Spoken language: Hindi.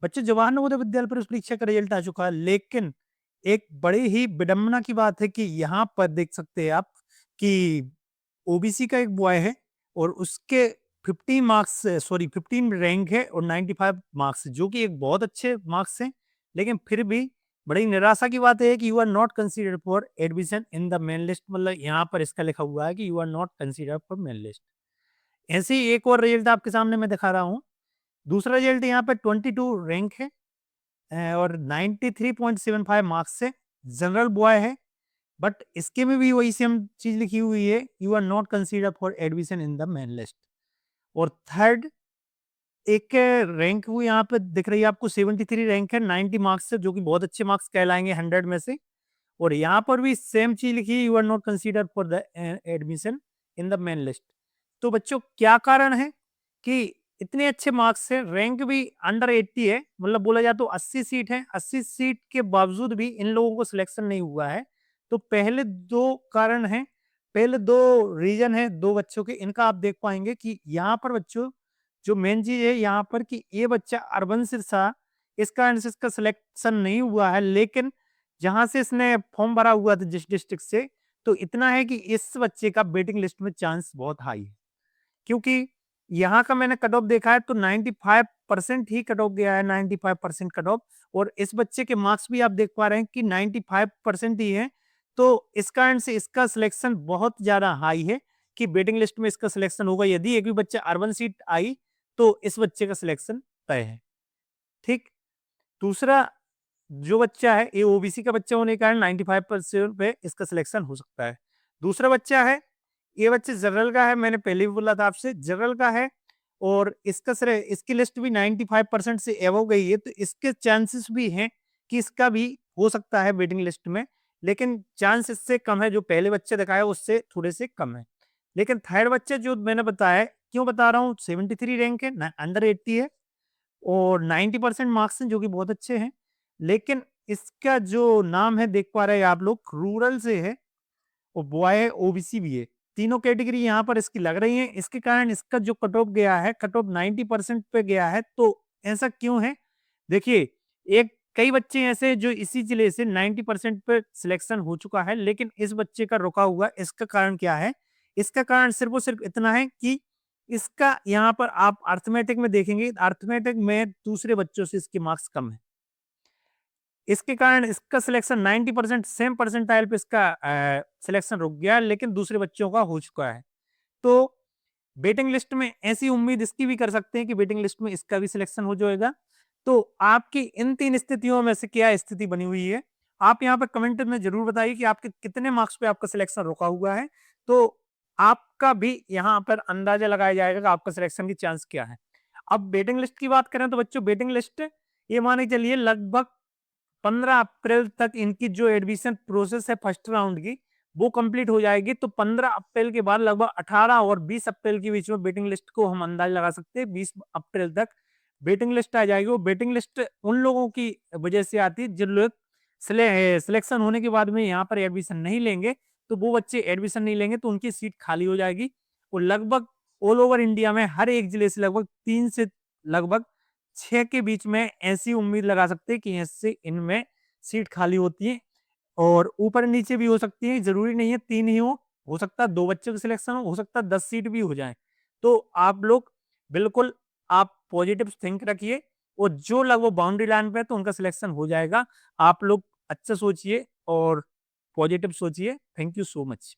बच्चों जवाहर नवोदय विद्यालय प्रवेश परीक्षा का रिजल्ट आ चुका है, लेकिन एक बड़ी ही विडंबना की बात है कि यहाँ पर देख सकते हैं आप कि ओबीसी का एक बॉय है और उसके 15 रैंक है और 95 मार्क्स जो कि एक बहुत अच्छे मार्क्स हैं, लेकिन फिर भी बड़ी निराशा की बात है कि you are not considered for admission in the main list, मतलब यहाँ पर इसका लिखा हुआ है कि you are not considered for main list. ऐसे ही एक और रिजल्ट आपके सामने मैं दिखा रहा हूँ। दूसरा रिजल्ट यहाँ पर 22 रैंक है और 93.75 मार्क्स से जनरल बॉय है, बट इसके में भी वही सेम चीज लिखी हुई है, you are not consider for admission in the main list. और थर्ड एक रैंक वो यहाँ पे दिख रही है आपको, 73 रैंक है 90 मार्क्स से, जो कि बहुत अच्छे मार्क्स कहलाएंगे 100 में से। और यहाँ पर भी सेम चीज लिखी है, you are not consider for the admission in the main list. तो बच्चों क्या कारण है कि इतने अच्छे मार्क्स से रैंक भी अंडर 80 है, मतलब बोला जाए तो 80 सीट है, 80 सीट के बावजूद भी इन लोगों को सिलेक्शन नहीं हुआ है। तो पहले दो कारण हैं, पहले दो रीजन है दो बच्चों के, इनका आप देख पाएंगे कि यहाँ पर बच्चों जो मेन चीज है यहाँ पर कि ये बच्चा अर्बन से था, इस कारण से इसका सिलेक्शन नहीं हुआ है। लेकिन जहां से इसने फॉर्म भरा हुआ था जिस डिस्ट्रिक्ट से, तो इतना है कि इस बच्चे का वेटिंग लिस्ट में चांस बहुत हाई है, क्योंकि यहाँ का मैंने कट ऑफ देखा है तो 95% ही कट ऑफ गया है, 95% कट ऑफ। और इस बच्चे के मार्क्स भी आप देख पा रहे हैं कि 95% ही है। तो इस कारण से इसका सिलेक्शन बहुत ज्यादा हाई है कि वेटिंग लिस्ट में इसका सिलेक्शन होगा। यदि एक भी बच्चा अर्बन सीट आई तो इस बच्चे का सिलेक्शन तय है। ठीक। दूसरा जो बच्चा है ये ओबीसी का बच्चा होने के कारण 95% पे इसका सिलेक्शन हो सकता है। दूसरा बच्चा है, ये बच्चे जनरल का है, मैंने पहले भी बोला था आपसे जनरल का है, और इसकी लिस्ट भी 95% से एबव गई है, तो इसके चांसेस भी हैं कि इसका भी हो सकता है वेटिंग लिस्ट में, लेकिन चांस इससे कम है, जो पहले बच्चे दिखाया उससे थोड़े से कम है। लेकिन थर्ड बच्चे जो मैंने बताया, क्यों बता रहा हूँ, 73 रैंक है, अंडर 80 है और 90% मार्क्स हैं जो कि बहुत अच्छे हैं। लेकिन इसका जो नाम है देख पा रहे हैं आप लोग, रूरल से है और बॉय है, ओबीसी भी है, तीनों कैटेगरी यहाँ पर इसकी लग रही है। इसके कारण इसका जो कट ऑफ गया है, कट ऑफ 90% पे गया है। तो ऐसा क्यों है, देखिए, एक कई बच्चे ऐसे हैं जो इसी जिले से 90% पे सिलेक्शन हो चुका है, लेकिन इस बच्चे का रुका हुआ, इसका कारण क्या है? इसका कारण सिर्फ और सिर्फ इतना है कि इसका यहाँ पर आप अर्थमेटिक में देखेंगे, अर्थमेटिक में दूसरे बच्चों से इसके मार्क्स कम है। इसके कारण इसका सिलेक्शन 90% सेम परसेंटाइल पे इसका सिलेक्शन रुक गया, लेकिन दूसरे बच्चों का हो चुका है। तो वेटिंग लिस्ट में ऐसी उम्मीद इसकी भी कर सकते हैं कि वेटिंग लिस्ट में इसका भी सिलेक्शन हो जाएगा। तो आपकी इन तीन स्थितियों में से क्या स्थिति बनी हुई है, आप यहाँ पे कमेंट में जरूर बताइए कि आपके कितने मार्क्स पे आपका सिलेक्शन रुका हुआ है। तो आपका भी यहाँ पर अंदाजा लगाया जाएगा कि आपका सिलेक्शन की चांस क्या है। अब वेटिंग लिस्ट की बात करें तो बच्चों वेटिंग लिस्ट ये माने चलिए लगभग 15 अप्रैल तक इनकी जो एडमिशन प्रोसेस है फर्स्ट राउंड की वो कंप्लीट हो जाएगी। तो 15 अप्रैल के बाद लगभग 18 और 20 अप्रैल के बीच में वेटिंग लिस्ट को हम अंदाजा लगा सकते हैं। 20 अप्रैल तक वेटिंग लिस्ट आ जाएगी। वो वेटिंग लिस्ट उन लोगों की वजह से आती है जिन लोग सिलेक्शन होने के बाद में यहाँ पर एडमिशन नहीं लेंगे, तो वो बच्चे एडमिशन नहीं लेंगे तो उनकी सीट खाली हो जाएगी। और लगभग ऑल ओवर इंडिया में हर एक जिले से लगभग 3 से लगभग 6 के बीच में ऐसी उम्मीद लगा सकते हैं कि इससे इनमें सीट खाली होती है। और ऊपर नीचे भी हो सकती है, जरूरी नहीं है 3 ही हो सकता है 2 बच्चों का सिलेक्शन हो सकता है 10 सीट भी हो जाए। तो आप लोग बिल्कुल आप पॉजिटिव थिंक रखिए, और जो लोग वो बाउंड्री लाइन पे है तो उनका सिलेक्शन हो जाएगा। आप लोग अच्छा सोचिए और पॉजिटिव सोचिए। Thank you so much.